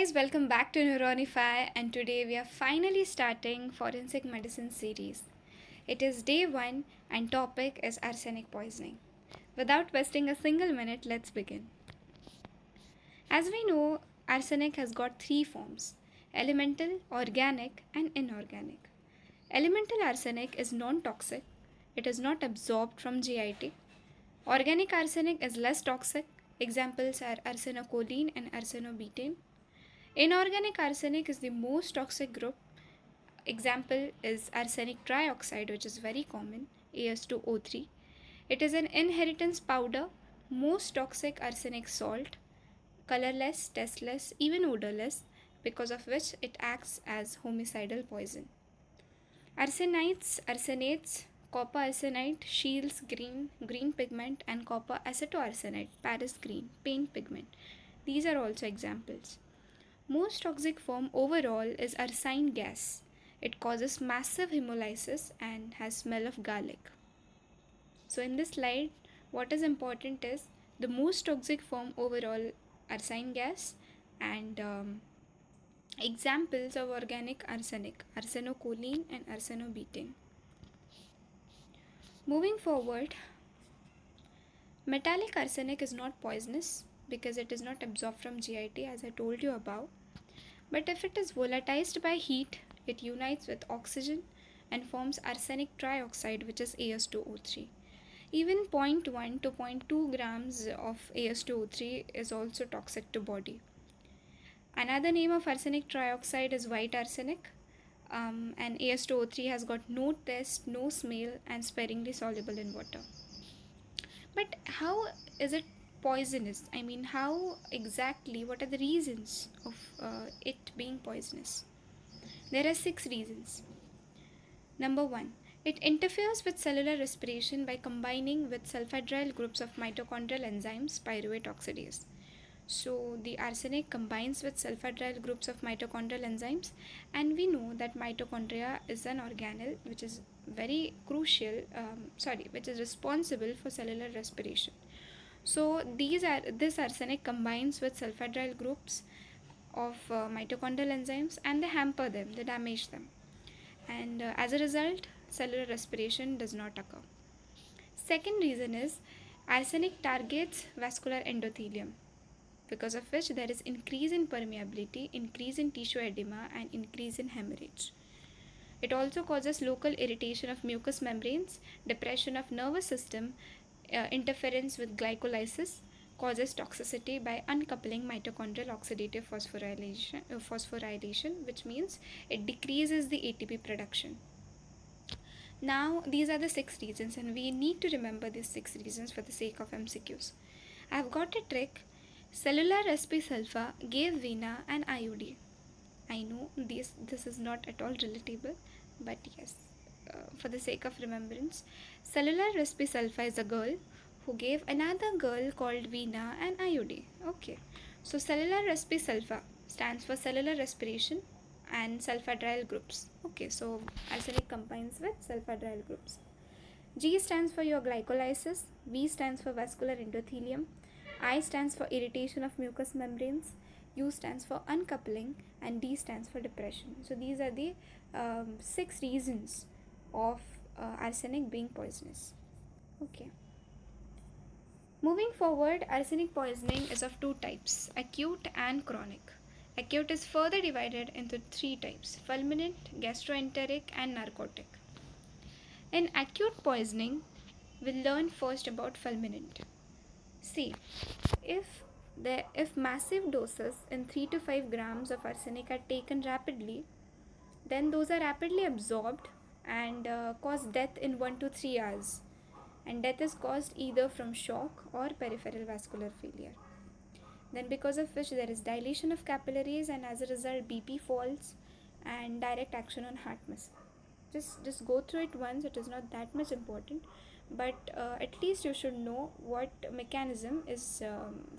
guys, welcome back to Neuronify, and today we are finally starting forensic medicine series. It is day 1 and topic is arsenic poisoning. Without wasting a single minute, let's begin. As we know, arsenic has got three forms: elemental, organic, and inorganic. Elemental arsenic is non-toxic. It is not absorbed from GIT. Organic arsenic is less toxic. Examples are arsenocholine and arsenobutane. Inorganic arsenic is the most toxic group. Example is arsenic trioxide, which is very common, As2O3. It is an inheritance powder, most toxic arsenic salt, colorless, tasteless, even odorless, because of which it acts as homicidal poison. Arsenates, copper arsenite, Shields green pigment, and copper acetoarsenite, Paris green, paint pigment. These are also examples. Most toxic form overall is arsine gas. It causes massive hemolysis and has smell of garlic. So in this slide, what is important is the most toxic form overall arsine gas and examples of organic arsenic, arsenocholine and arsenobutane. Moving forward, metallic arsenic is not poisonous because it is not absorbed from GIT, as I told you above. But if it is volatilized by heat, it unites with oxygen and forms arsenic trioxide, which is As2O3. Even 0.1 to 0.2 grams of As2O3 is also toxic to body. Another name of arsenic trioxide is white arsenic, and As2O3 has got no taste, no smell, and sparingly soluble in water. But how is it poisonous? I mean, how exactly, what are the reasons of it being poisonous? There are 6 reasons. Number 1, it interferes with cellular respiration by combining with sulfhydryl groups of mitochondrial enzymes pyruvate oxidase. So the arsenic combines with sulfhydryl groups of mitochondrial enzymes, and we know that mitochondria is an organelle which is very crucial, which is responsible for cellular respiration. So this arsenic combines with sulfhydryl groups of mitochondrial enzymes, and they hamper them, they damage them, and as a result, cellular respiration does not occur. Second reason is arsenic targets vascular endothelium, because of which there is increase in permeability, increase in tissue edema, and increase in hemorrhage. It also causes local irritation of mucous membranes, depression of nervous system, interference with glycolysis, causes toxicity by uncoupling mitochondrial oxidative phosphorylation, which means it decreases the ATP production. Now, these are the 6 reasons, and we need to remember these 6 reasons for the sake of MCQs. I've got a trick. Cellular sp sulfa gave Veena an IUD. I know this is not at all relatable, but yes, for the sake of remembrance, cellular sp sulfa is a girl who gave another girl called Veena an IUD. Okay, so cellular sp sulfa stands for cellular respiration and sulfhydryl groups. Okay, so arsenic combines with sulfhydryl groups. G stands for your glycolysis, V stands for vascular endothelium, I stands for irritation of mucous membranes, U stands for uncoupling, and D stands for depression. So these are the 6 reasons of arsenic being poisonous. Okay. Moving forward, arsenic poisoning is of 2 types, acute and chronic. Acute is further divided into 3 types: fulminant, gastroenteric, and narcotic. In acute poisoning, we'll learn first about fulminant. See, if massive doses in 3 to 5 grams of arsenic are taken rapidly, then those are rapidly absorbed and cause death in 1 to 3 hours. And death is caused either from shock or peripheral vascular failure. Then because of which there is dilation of capillaries, and as a result BP falls and direct action on heart muscle. Just go through it once, it is not that much important, but at least you should know what mechanism is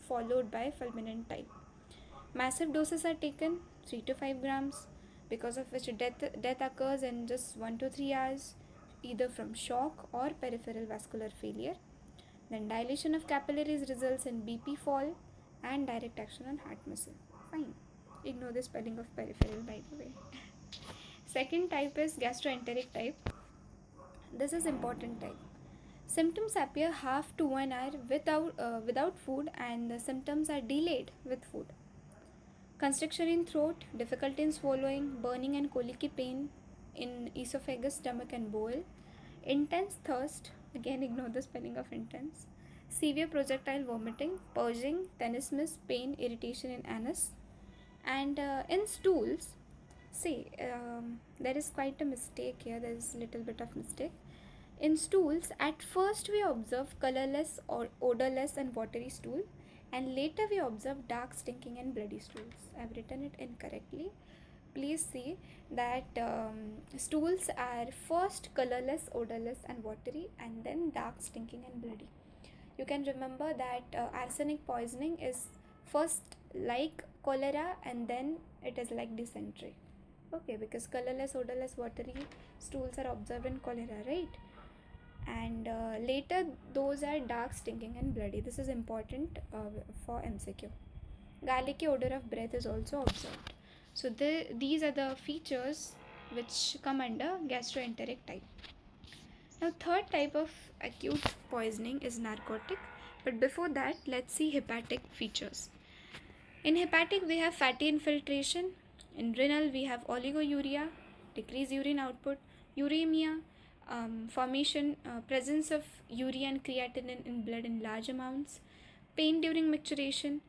followed by fulminant type. Massive doses are taken, 3 to 5 grams, because of which death occurs in just 1 to 3 hours, either from shock or peripheral vascular failure. Then dilation of capillaries results in BP fall and direct action on heart muscle. Fine. Ignore the spelling of peripheral, by the way. Second type is gastroenteric type. This is important type. Symptoms appear half to 1 hour without food, and the symptoms are delayed with food. Constriction in throat, difficulty in swallowing, burning and colicky pain in esophagus, stomach and bowel, intense thirst, again ignore the spelling of intense, severe projectile vomiting, purging, tenesmus, pain, irritation in anus, and in stools. See, there is quite a mistake here, there is a little bit of mistake. In stools, at first we observe colorless or odorless and watery stool, and later we observe dark, stinking, and bloody stools. I have written it incorrectly. Please see that stools are first colorless, odorless, and watery, and then dark, stinking, and bloody. You can remember that arsenic poisoning is first like cholera, and then it is like dysentery. Okay, because colorless, odorless, watery stools are observed in cholera, right? And later those are dark, stinking, and bloody. This is important for MCQ. Garlicky odor of breath is also observed. So these are the features which come under gastroenteric type. Now third type of acute poisoning is narcotic, but before that let's see hepatic features. In hepatic we have fatty infiltration, in renal we have oliguria, decreased urine output, uremia, formation, presence of urea and creatinine in blood in large amounts, pain during micturition,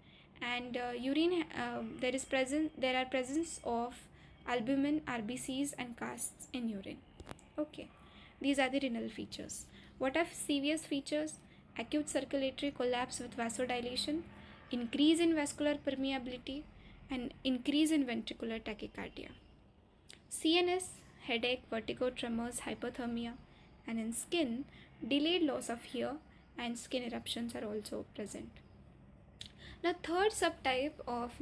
and urine. There are presence of albumin, RBCs, and casts in urine. Okay, these are the renal features. What are serious features? Acute circulatory collapse with vasodilation, increase in vascular permeability, and increase in ventricular tachycardia. CNS, headache, vertigo, tremors, hypothermia, and in skin, delayed loss of hair and skin eruptions are also present. Now, third subtype of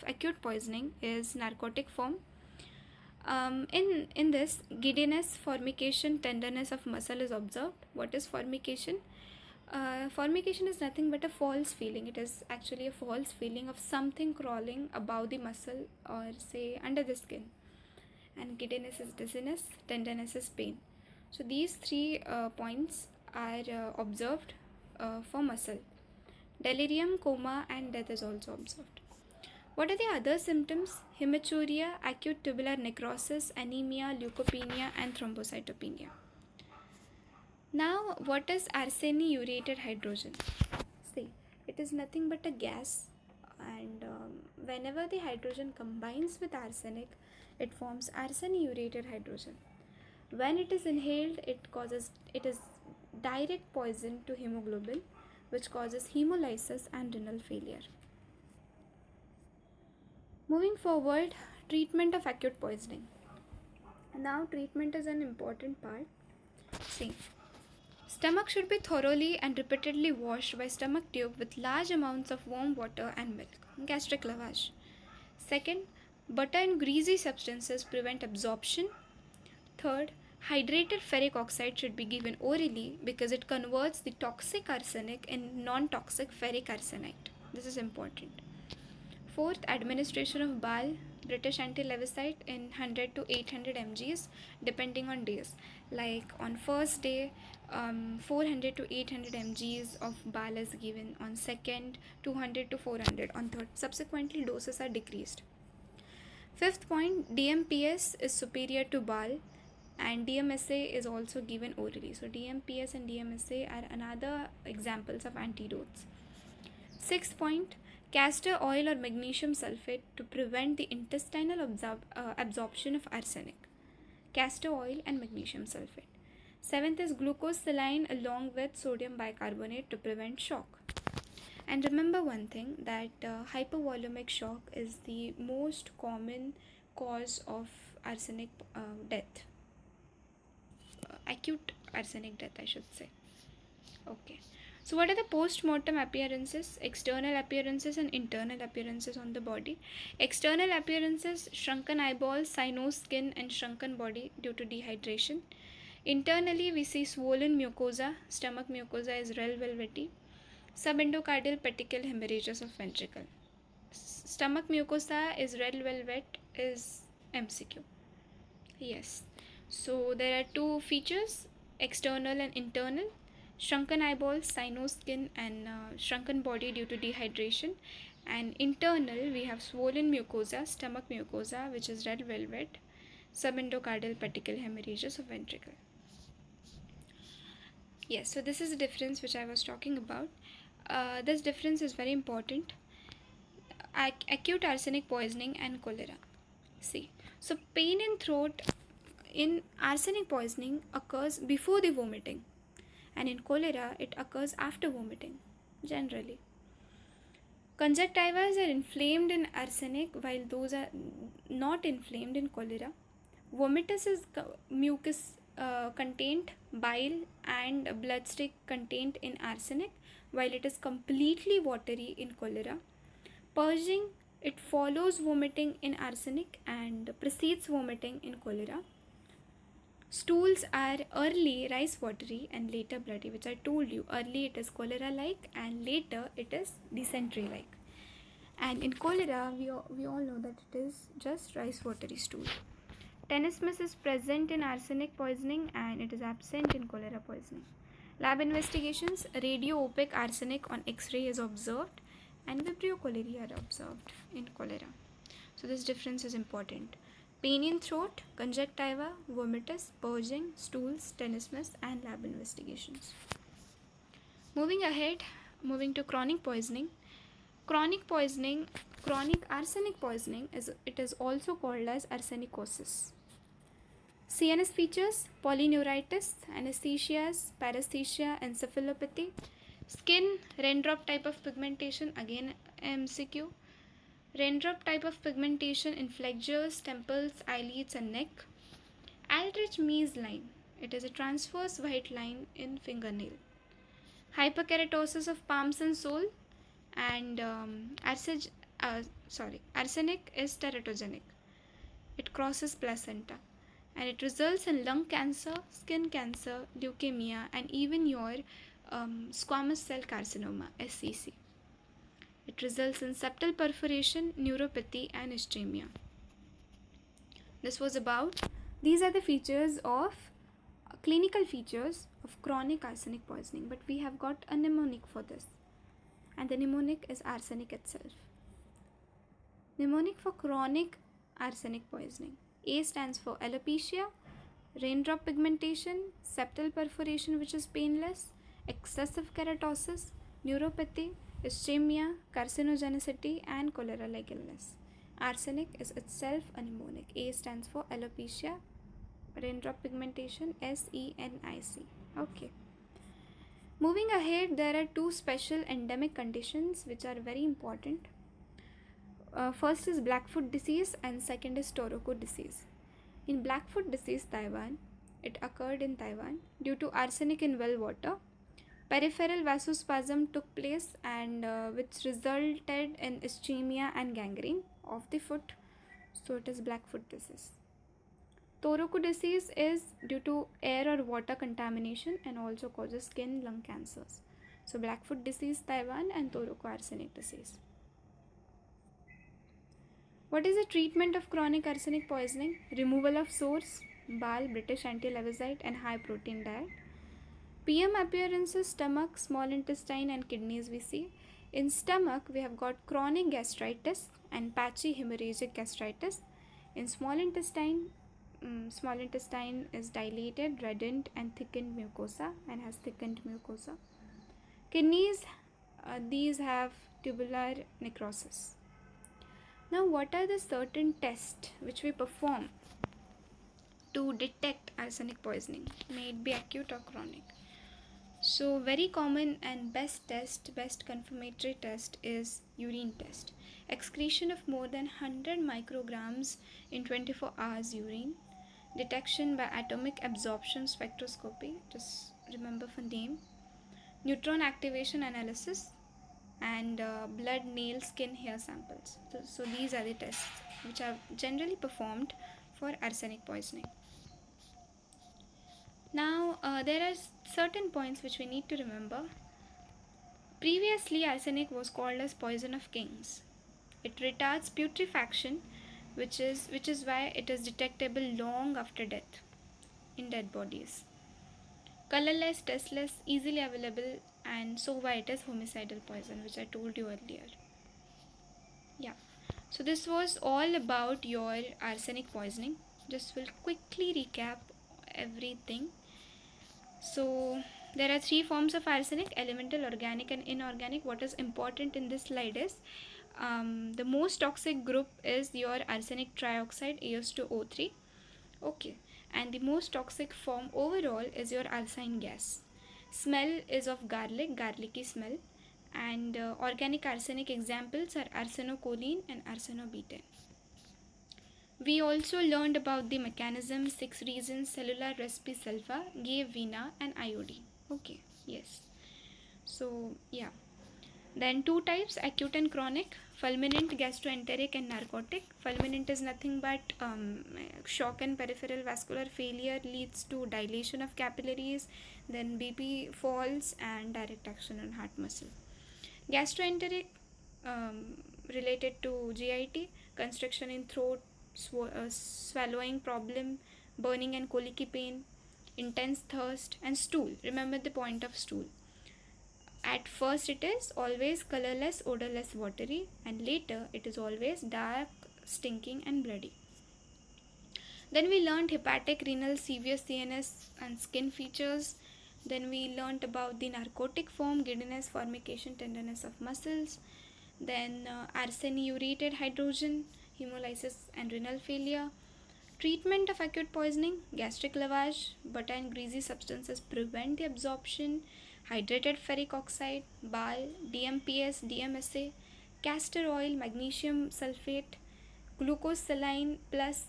acute poisoning is narcotic form. In this, giddiness, formication, tenderness of muscle is observed. What is formication? Formication is nothing but a false feeling. It is actually a false feeling of something crawling above the muscle or say under the skin. And giddiness is dizziness, tenderness is pain. So these three points are observed for muscle. Delirium, coma, and death is also observed. What are the other symptoms? Hematuria, acute tubular necrosis, anemia, leukopenia, and thrombocytopenia. Now, what is arseniurated hydrogen? See, it is nothing but a gas, and whenever the hydrogen combines with arsenic, it forms arseniurated hydrogen. When it is inhaled, it is direct poison to hemoglobin, which causes hemolysis and renal failure. Moving forward, treatment of acute poisoning. Now, treatment is an important part. See, stomach should be thoroughly and repeatedly washed by stomach tube with large amounts of warm water and milk. Gastric lavage. Second, butter and greasy substances prevent absorption. Third, hydrated ferric oxide should be given orally because it converts the toxic arsenic in non-toxic ferric arsenite. This is important. Fourth, administration of BAL, British anti-levisite, in 100 to 800 mgs depending on days. Like on first day, 400 to 800 mgs of BAL is given. On second, 200 to 400. On third, subsequently doses are decreased. Fifth point, DMPS is superior to BAL, and DMSA is also given orally. So DMPS and DMSA are another examples of antidotes. Sixth point, castor oil or magnesium sulfate to prevent the intestinal absorption of arsenic. Castor oil and magnesium sulfate. Seventh is glucose saline along with sodium bicarbonate to prevent shock. And remember one thing, that hypovolumic shock is the most common cause of arsenic death. Acute arsenic death, I should say. Okay. So what are the post-mortem appearances? External appearances and internal appearances on the body. External appearances: shrunken eyeballs, cyanosed skin, and shrunken body due to dehydration. Internally, we see swollen mucosa. Stomach mucosa is rel velvety. Subendocardial petechial hemorrhages of ventricle. stomach mucosa is red velvet is MCQ. Yes. So there are two features, external and internal. Shrunken eyeballs, cynoskin, and shrunken body due to dehydration. And internal, we have swollen mucosa, stomach mucosa, which is red velvet, subendocardial petechial hemorrhages of ventricle. Yes, so this is the difference which I was talking about. This difference is very important. Acute arsenic poisoning and cholera. See, so pain in throat in arsenic poisoning occurs before the vomiting, and in cholera it occurs after vomiting generally. Conjunctivas are inflamed in arsenic while those are not inflamed in cholera. Vomitus is mucus contained, bile and bloodstreak contained in arsenic, while it is completely watery in cholera. Purging, it follows vomiting in arsenic and precedes vomiting in cholera. Stools are early rice watery and later bloody, which I told you. Early it is cholera like and later it is dysentery like. And in cholera, we all know that it is just rice watery stool. Tenesmus is present in arsenic poisoning and it is absent in cholera poisoning. Lab investigations, radio-opaque arsenic on X-ray is observed and Vibrio cholerae are observed in cholera. So this difference is important. Pain in throat, conjunctiva, vomitus, purging, stools, tenesmus and lab investigations. Moving ahead, moving to chronic poisoning. Chronic arsenic poisoning is also called as arsenicosis. CNS features, polyneuritis, anesthesias, paresthesia, encephalopathy. Skin, raindrop type of pigmentation, again MCQ. Raindrop type of pigmentation in flexures, temples, eyelids and neck. Aldrich-Mees line, it is a transverse white line in fingernail. Hyperkeratosis of palms and sole, and arsenic is teratogenic. It crosses placenta and it results in lung cancer, skin cancer, leukemia and even your squamous cell carcinoma, SCC. It results in septal perforation, neuropathy and ischemia. These are the features of clinical features of chronic arsenic poisoning, but we have got a mnemonic for this, and the mnemonic is arsenic itself. Mnemonic for chronic arsenic poisoning. A stands for alopecia, raindrop pigmentation, septal perforation which is painless, excessive keratosis, neuropathy, ischemia, carcinogenicity and cholera-like illness. Arsenic is itself a mnemonic. A stands for alopecia, raindrop pigmentation, SENIC. Okay. Moving ahead, there are two special endemic conditions which are very important. First is Blackfoot disease and second is Tourette disease. In Blackfoot disease, Taiwan, it occurred in Taiwan due to arsenic in well water. Peripheral vasospasm took place and which resulted in ischemia and gangrene of the foot. So it is Blackfoot disease. Tourette disease is due to air or water contamination and also causes skin lung cancers. So Blackfoot disease, Taiwan, and Tourette arsenic disease. What is the treatment of chronic arsenic poisoning? Removal of sores, bile, British anti-levicide and high protein diet. PM appearances, stomach, small intestine and kidneys we see. In stomach, we have got chronic gastritis and patchy hemorrhagic gastritis. In small intestine is dilated, reddened and thickened mucosa and has thickened mucosa. Kidneys, these have tubular necrosis. Now, what are the certain tests which we perform to detect arsenic poisoning, may it be acute or chronic? So, very common and best confirmatory test is urine test. Excretion of more than 100 micrograms in 24 hours urine. Detection by atomic absorption spectroscopy, just remember for name. Neutron activation analysis and blood, nail, skin, hair samples. So these are the tests which are generally performed for arsenic poisoning. Now there are certain points which we need to remember. Previously, arsenic was called as poison of kings. It retards putrefaction, which is why it is detectable long after death in dead bodies. Colorless, tasteless, easily available, and so why it is homicidal poison, which I told you earlier. Yeah. So this was all about your arsenic poisoning. Just will quickly recap everything. So there are three forms of arsenic: elemental, organic, and inorganic. What is important in this slide is the most toxic group is your arsenic trioxide, AS2O3. Okay, and the most toxic form overall is your arsine gas. Smell is of garlic, garlicky smell, and organic arsenic examples are arsenocholine and arsenobutane. We also learned about the mechanism, 6 reasons, cellular recipe sulfa, gave vena, and iodine. Okay, yes. So, yeah. Then two types, acute and chronic, fulminant, gastroenteric, and narcotic. Fulminant is nothing but shock and peripheral vascular failure leads to dilation of capillaries, then BP falls, and direct action on heart muscle. Gastroenteric, related to GIT, constriction in throat, swallowing problem, burning and colicky pain, intense thirst, and stool. Remember the point of stool. At first, it is always colorless, odorless, watery, and later it is always dark, stinking, and bloody. Then we learned hepatic, renal, severe CNS, and skin features. Then we learned about the narcotic form, giddiness, formication, tenderness of muscles. Then arseniurated hydrogen, hemolysis, and renal failure. Treatment of acute poisoning, gastric lavage, butter and greasy substances prevent the absorption, hydrated ferric oxide, BAL, DMPS, DMSA, castor oil, magnesium sulfate, glucose saline plus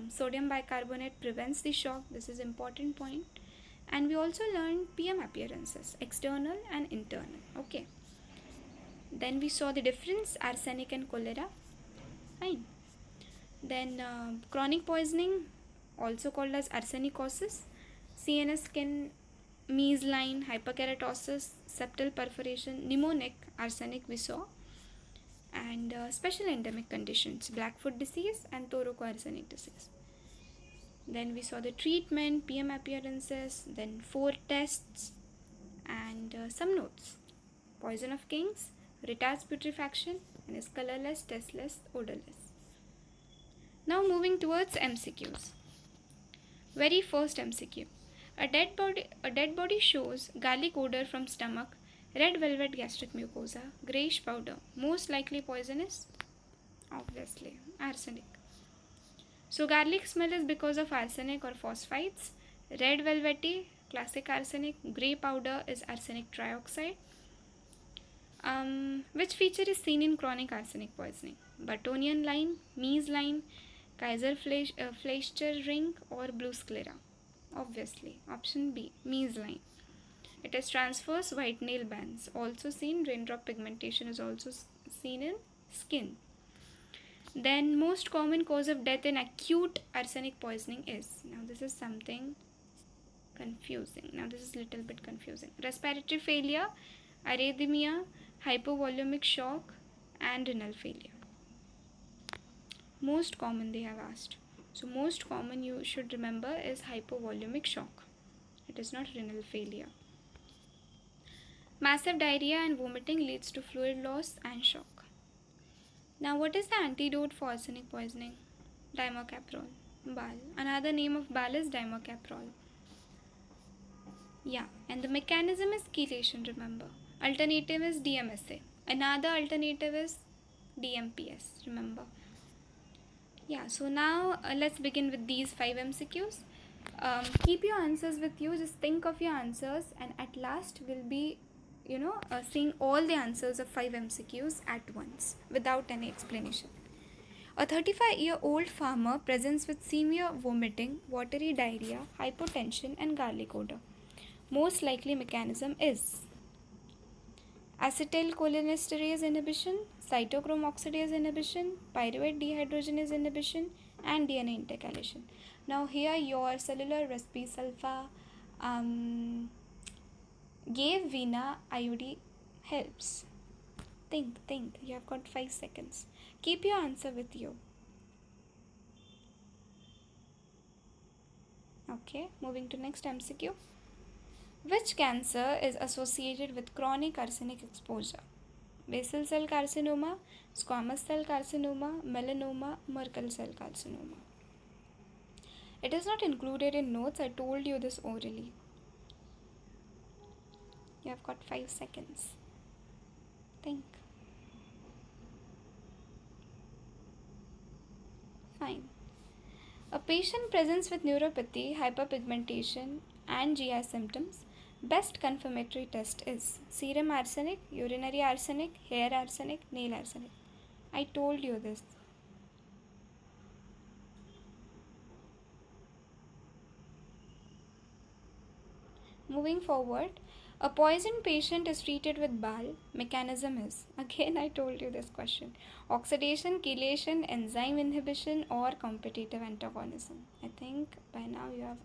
sodium bicarbonate prevents the shock. This is important point. And we also learned PM appearances, external and internal. Okay. Then we saw the difference, arsenic and cholera. Fine. Then chronic poisoning, also called as arsenicosis, CNS skin, measline, hyperkeratosis, septal perforation, pneumonic, arsenic we saw, and special endemic conditions, Blackfoot disease and thoracoarsenic disease. Then we saw the treatment, PM appearances, then 4 tests, and some notes. Poison of kings, retards putrefaction, and is colorless, tasteless, odorless. Now moving towards MCQs. Very first MCQ. A dead body shows garlic odor from stomach, red velvet gastric mucosa, grayish powder. Most likely poisonous? Obviously, arsenic. So garlic smell is because of arsenic or phosphites. Red velvety, classic arsenic. Grey powder is arsenic trioxide. Which feature is seen in chronic arsenic poisoning? Buttonian line, Mies line, Kaiser Fleischer ring, or blue sclera? Obviously, option B, Mies line. It is transverse white nail bands. Also seen, raindrop pigmentation is also seen in skin. Then most common cause of death in acute arsenic poisoning is, now this is something confusing. Now this is little bit confusing. Respiratory failure, arrhythmia, hypovolumic shock, and renal failure. Most common they have asked. So most common you should remember is hypovolumic shock. It is not renal failure. Massive diarrhea and vomiting leads to fluid loss and shock. Now what is the antidote for arsenic poisoning? Dimercaprol, BAL. Another name of BAL is dimercaprol. Yeah, and the mechanism is chelation, remember. Alternative is DMSA. Another alternative is DMPS, remember. Yeah, so now let's begin with these 5 MCQs. Keep your answers with you, just think of your answers, and at last we'll be seeing all the answers of 5 MCQs at once without any explanation. A 35-year-old farmer presents with severe vomiting, watery diarrhea, hypotension, and garlic odor. Most likely mechanism is acetylcholinesterase inhibition, cytochrome oxidase inhibition, pyruvate dehydrogenase inhibition, and DNA intercalation. Now here your cellular recipe sulfa gave vena iodine helps. Think. You have got 5 seconds. Keep your answer with you. Okay, moving to next MCQ. Which cancer is associated with chronic arsenic exposure? Basal cell carcinoma, squamous cell carcinoma, melanoma, Merkel cell carcinoma. It is not included in notes. I told you this orally. You have got 5 seconds. Think. Fine. A patient presents with neuropathy, hyperpigmentation, and GI symptoms. Best confirmatory test is serum arsenic, urinary arsenic, hair arsenic, nail arsenic. I told you this. Moving forward, a poisoned patient is treated with BAL. Mechanism is, again I told you this question, oxidation, chelation, enzyme inhibition, or competitive antagonism. I think by now you have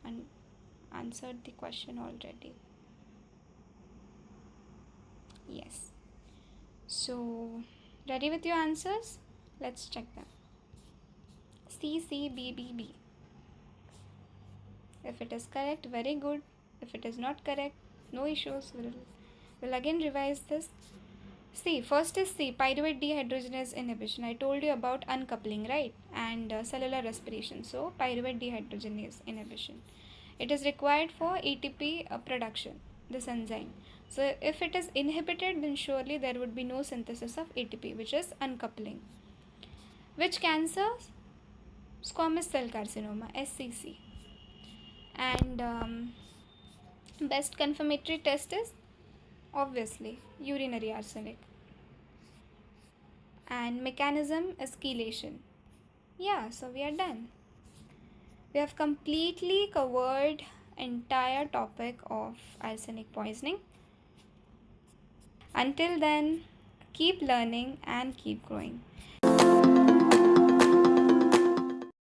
answered the question already. Yes. So, ready with your answers? Let's check them. C, C, B, B, B. If it is correct, very good. If it is not correct, no issues. We'll again revise this. See, first is C, pyruvate dehydrogenase inhibition. I told you about uncoupling, right? And cellular respiration. So, pyruvate dehydrogenase inhibition. It is required for ATP production, this enzyme. So, if it is inhibited, then surely there would be no synthesis of ATP, which is uncoupling. Which cancer? Squamous cell carcinoma, SCC. And best confirmatory test is obviously urinary arsenic. And mechanism is chelation. Yeah, so we are done. We have completely covered entire topic of arsenic poisoning. Until then, keep learning and keep growing.